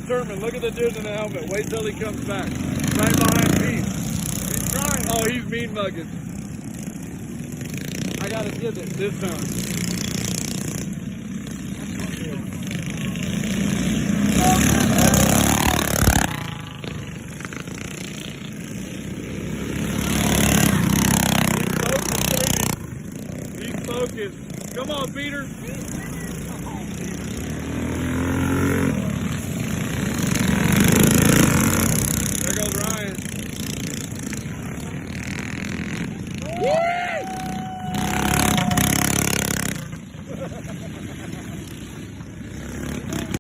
determined. Look at the dude in the helmet. Wait till he comes back. Right behind Pete. He's trying. Oh, he's mean mugging. I gotta get it this time. He's focused. Come on, Peter.